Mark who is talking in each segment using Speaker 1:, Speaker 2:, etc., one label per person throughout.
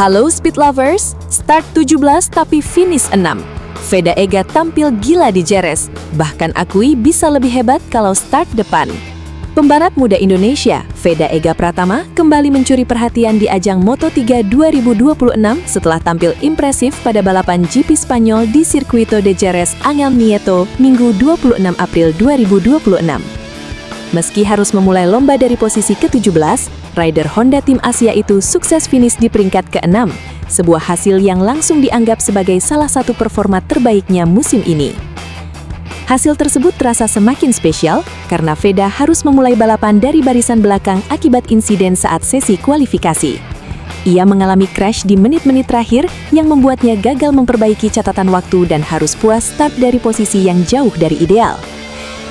Speaker 1: Halo Speed Lovers, start 17 tapi finish 6. Veda Ega tampil gila di Jerez, bahkan akui bisa lebih hebat kalau start depan. Pembalap muda Indonesia, Veda Ega Pratama, kembali mencuri perhatian di ajang Moto3 2026 setelah tampil impresif pada balapan GP Spanyol di Circuito de Jerez Angel Nieto, Minggu 26 April 2026. Meski harus memulai lomba dari posisi ke-17, rider Honda Tim Asia itu sukses finish di peringkat ke-6, sebuah hasil yang langsung dianggap sebagai salah satu performa terbaiknya musim ini. Hasil tersebut terasa semakin spesial karena Veda harus memulai balapan dari barisan belakang akibat insiden saat sesi kualifikasi. Ia mengalami crash di menit-menit terakhir yang membuatnya gagal memperbaiki catatan waktu dan harus puas start dari posisi yang jauh dari ideal.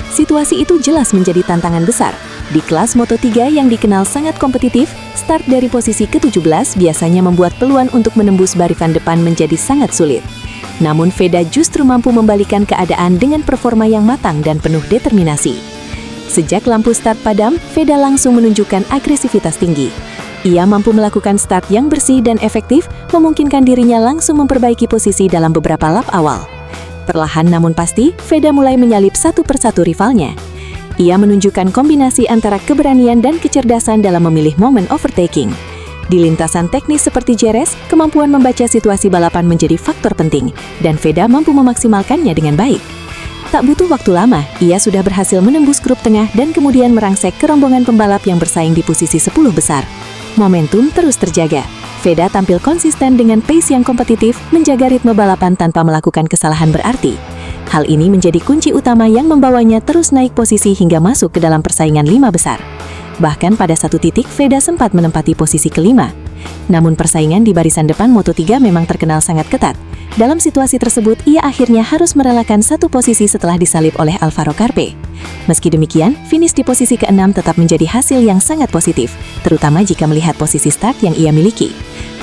Speaker 1: Situasi itu jelas menjadi tantangan besar. Di kelas Moto3 yang dikenal sangat kompetitif, start dari posisi ke-17 biasanya membuat peluang untuk menembus barisan depan menjadi sangat sulit. Namun Veda justru mampu membalikan keadaan dengan performa yang matang dan penuh determinasi. Sejak lampu start padam, Veda langsung menunjukkan agresivitas tinggi. Ia mampu melakukan start yang bersih dan efektif, memungkinkan dirinya langsung memperbaiki posisi dalam beberapa lap awal. Perlahan namun pasti, Veda mulai menyalip satu persatu rivalnya. Ia menunjukkan kombinasi antara keberanian dan kecerdasan dalam memilih momen overtaking. Di lintasan teknis seperti Jerez, kemampuan membaca situasi balapan menjadi faktor penting, dan Veda mampu memaksimalkannya dengan baik. Tak butuh waktu lama, ia sudah berhasil menembus grup tengah dan kemudian merangsek ke rombongan pembalap yang bersaing di posisi 10 besar. Momentum terus terjaga. Veda tampil konsisten dengan pace yang kompetitif, menjaga ritme balapan tanpa melakukan kesalahan berarti. Hal ini menjadi kunci utama yang membawanya terus naik posisi hingga masuk ke dalam persaingan 5 besar. Bahkan pada satu titik, Veda sempat menempati posisi ke-5. Namun persaingan di barisan depan Moto3 memang terkenal sangat ketat. Dalam situasi tersebut, ia akhirnya harus merelakan satu posisi setelah disalip oleh Alvaro Carpe. Meski demikian, finish di posisi ke-6 tetap menjadi hasil yang sangat positif, terutama jika melihat posisi start yang ia miliki.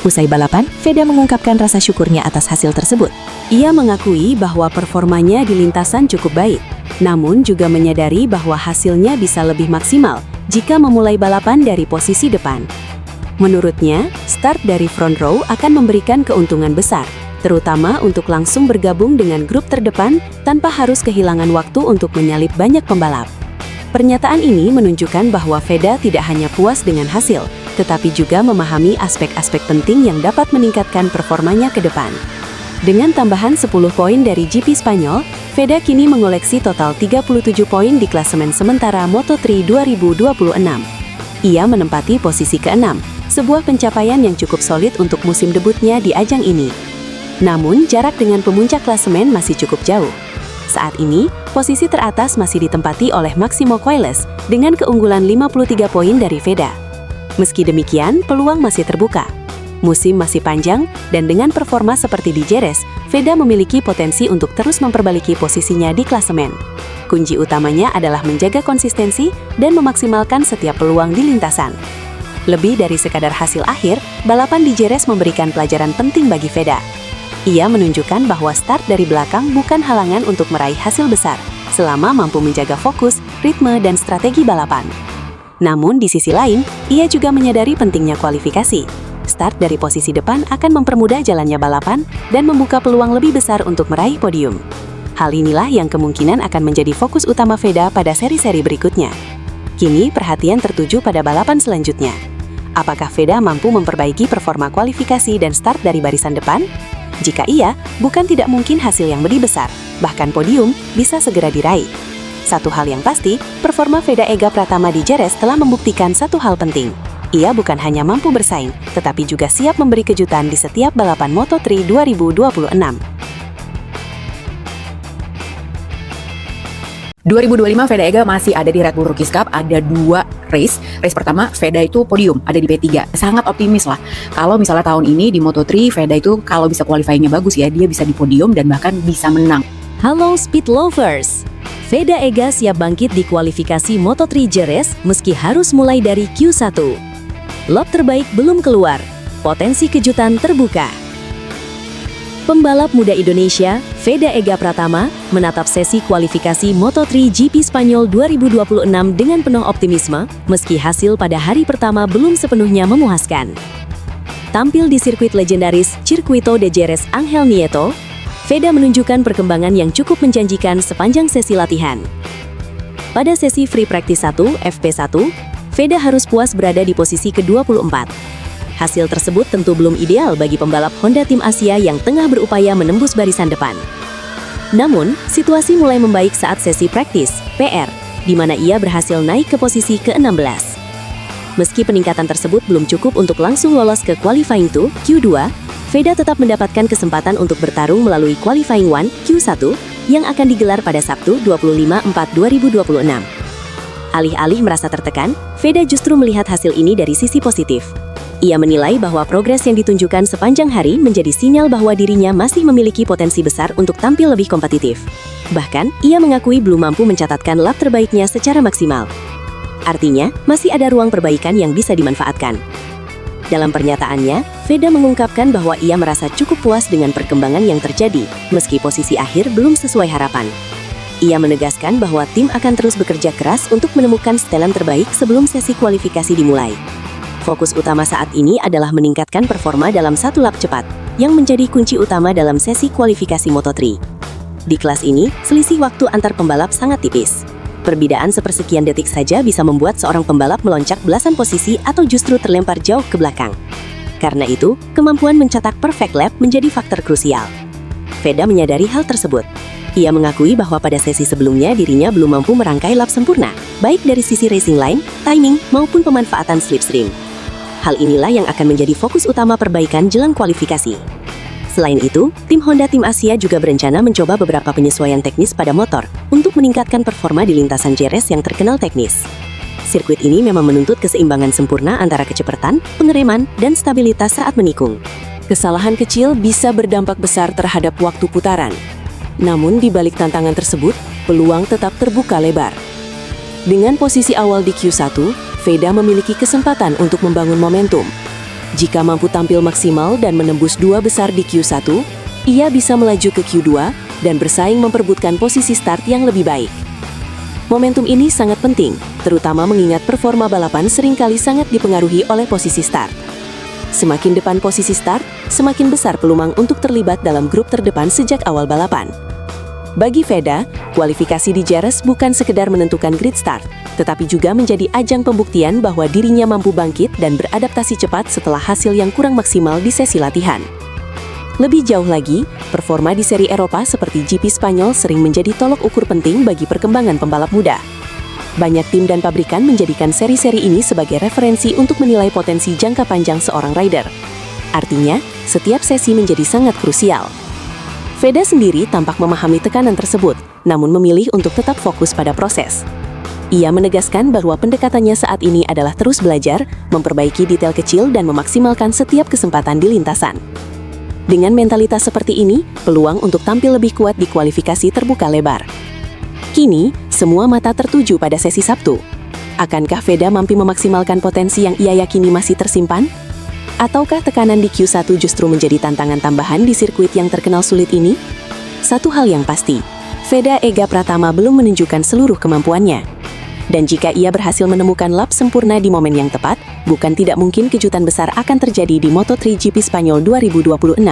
Speaker 1: Usai balapan, Veda mengungkapkan rasa syukurnya atas hasil tersebut. Ia mengakui bahwa performanya di lintasan cukup baik, namun juga menyadari bahwa hasilnya bisa lebih maksimal jika memulai balapan dari posisi depan. Menurutnya, start dari front row akan memberikan keuntungan besar, terutama untuk langsung bergabung dengan grup terdepan tanpa harus kehilangan waktu untuk menyalip banyak pembalap. Pernyataan ini menunjukkan bahwa Veda tidak hanya puas dengan hasil, tetapi juga memahami aspek-aspek penting yang dapat meningkatkan performanya ke depan. Dengan tambahan 10 poin dari GP Spanyol, Veda kini mengoleksi total 37 poin di klasemen sementara Moto3 2026. Ia menempati posisi ke-6, sebuah pencapaian yang cukup solid untuk musim debutnya di ajang ini. Namun, jarak dengan pemuncak klasemen masih cukup jauh. Saat ini, posisi teratas masih ditempati oleh Máximo Queiroz dengan keunggulan 53 poin dari Veda. Meski demikian, peluang masih terbuka. Musim masih panjang, dan dengan performa seperti di Jerez, Veda memiliki potensi untuk terus memperbaiki posisinya di klasemen. Kunci utamanya adalah menjaga konsistensi dan memaksimalkan setiap peluang di lintasan. Lebih dari sekadar hasil akhir, balapan di Jerez memberikan pelajaran penting bagi Veda. Ia menunjukkan bahwa start dari belakang bukan halangan untuk meraih hasil besar, selama mampu menjaga fokus, ritme, dan strategi balapan. Namun di sisi lain, ia juga menyadari pentingnya kualifikasi. Start dari posisi depan akan mempermudah jalannya balapan dan membuka peluang lebih besar untuk meraih podium. Hal inilah yang kemungkinan akan menjadi fokus utama Veda pada seri-seri berikutnya. Kini perhatian tertuju pada balapan selanjutnya. Apakah Veda mampu memperbaiki performa kualifikasi dan start dari barisan depan? Jika iya, bukan tidak mungkin hasil yang lebih besar, bahkan podium bisa segera diraih. Satu hal yang pasti, performa Veda Ega Pratama di Jerez telah membuktikan satu hal penting. Ia bukan hanya mampu bersaing, tetapi juga siap memberi kejutan di setiap balapan Moto3 2026.
Speaker 2: 2025 Veda Ega masih ada di Red Bull Rookies Cup, ada 2 race. Race pertama, Veda itu podium, ada di P3. Sangat optimis lah. Kalau misalnya tahun ini di Moto3, Veda itu kalau bisa qualifying-nya bagus ya, dia bisa di podium dan bahkan bisa menang.
Speaker 1: Halo Speed Lovers! Veda Ega siap bangkit di kualifikasi Moto3 Jerez meski harus mulai dari Q1. Lap terbaik belum keluar, potensi kejutan terbuka. Pembalap muda Indonesia, Veda Ega Pratama, menatap sesi kualifikasi Moto3 GP Spanyol 2026 dengan penuh optimisme, meski hasil pada hari pertama belum sepenuhnya memuaskan. Tampil di sirkuit legendaris Circuito de Jerez Ángel Nieto, Veda menunjukkan perkembangan yang cukup menjanjikan sepanjang sesi latihan. Pada sesi free practice 1 FP1, Veda harus puas berada di posisi ke-24. Hasil tersebut tentu belum ideal bagi pembalap Honda Tim Asia yang tengah berupaya menembus barisan depan. Namun, situasi mulai membaik saat sesi praktis PR, di mana ia berhasil naik ke posisi ke-16. Meski peningkatan tersebut belum cukup untuk langsung lolos ke qualifying 2 Q2, Veda tetap mendapatkan kesempatan untuk bertarung melalui qualifying 1 Q1 yang akan digelar pada Sabtu 25 Maret 2026. Alih-alih merasa tertekan, Veda justru melihat hasil ini dari sisi positif. Ia menilai bahwa progres yang ditunjukkan sepanjang hari menjadi sinyal bahwa dirinya masih memiliki potensi besar untuk tampil lebih kompetitif. Bahkan, ia mengakui belum mampu mencatatkan lap terbaiknya secara maksimal. Artinya, masih ada ruang perbaikan yang bisa dimanfaatkan. Dalam pernyataannya, Veda mengungkapkan bahwa ia merasa cukup puas dengan perkembangan yang terjadi, meski posisi akhir belum sesuai harapan. Ia menegaskan bahwa tim akan terus bekerja keras untuk menemukan setelan terbaik sebelum sesi kualifikasi dimulai. Fokus utama saat ini adalah meningkatkan performa dalam satu lap cepat, yang menjadi kunci utama dalam sesi kualifikasi Moto3. Di kelas ini, selisih waktu antar pembalap sangat tipis. Perbedaan sepersekian detik saja bisa membuat seorang pembalap melonjak belasan posisi atau justru terlempar jauh ke belakang. Karena itu, kemampuan mencetak perfect lap menjadi faktor krusial. Veda menyadari hal tersebut. Ia mengakui bahwa pada sesi sebelumnya dirinya belum mampu merangkai lap sempurna, baik dari sisi racing line, timing, maupun pemanfaatan slipstream. Hal inilah yang akan menjadi fokus utama perbaikan jelang kualifikasi. Selain itu, tim Honda Tim Asia juga berencana mencoba beberapa penyesuaian teknis pada motor untuk meningkatkan performa di lintasan Jerez yang terkenal teknis. Sirkuit ini memang menuntut keseimbangan sempurna antara kecepatan, pengereman, dan stabilitas saat menikung. Kesalahan kecil bisa berdampak besar terhadap waktu putaran. Namun di balik tantangan tersebut, peluang tetap terbuka lebar. Dengan posisi awal di Q1, Veda memiliki kesempatan untuk membangun momentum. Jika mampu tampil maksimal dan menembus dua besar di Q1, ia bisa melaju ke Q2 dan bersaing memperebutkan posisi start yang lebih baik. Momentum ini sangat penting, terutama mengingat performa balapan seringkali sangat dipengaruhi oleh posisi start. Semakin depan posisi start, semakin besar peluang untuk terlibat dalam grup terdepan sejak awal balapan. Bagi Veda, kualifikasi di Jerez bukan sekedar menentukan grid start, tetapi juga menjadi ajang pembuktian bahwa dirinya mampu bangkit dan beradaptasi cepat setelah hasil yang kurang maksimal di sesi latihan. Lebih jauh lagi, performa di seri Eropa seperti GP Spanyol sering menjadi tolok ukur penting bagi perkembangan pembalap muda. Banyak tim dan pabrikan menjadikan seri-seri ini sebagai referensi untuk menilai potensi jangka panjang seorang rider. Artinya, setiap sesi menjadi sangat krusial. Veda sendiri tampak memahami tekanan tersebut, namun memilih untuk tetap fokus pada proses. Ia menegaskan bahwa pendekatannya saat ini adalah terus belajar, memperbaiki detail kecil dan memaksimalkan setiap kesempatan di lintasan. Dengan mentalitas seperti ini, peluang untuk tampil lebih kuat di kualifikasi terbuka lebar. Kini, semua mata tertuju pada sesi Sabtu. Akankah Veda mampu memaksimalkan potensi yang ia yakini masih tersimpan? Ataukah tekanan di Q1 justru menjadi tantangan tambahan di sirkuit yang terkenal sulit ini? Satu hal yang pasti, Veda Ega Pratama belum menunjukkan seluruh kemampuannya. Dan jika ia berhasil menemukan lap sempurna di momen yang tepat, bukan tidak mungkin kejutan besar akan terjadi di Moto3 GP Spanyol 2026.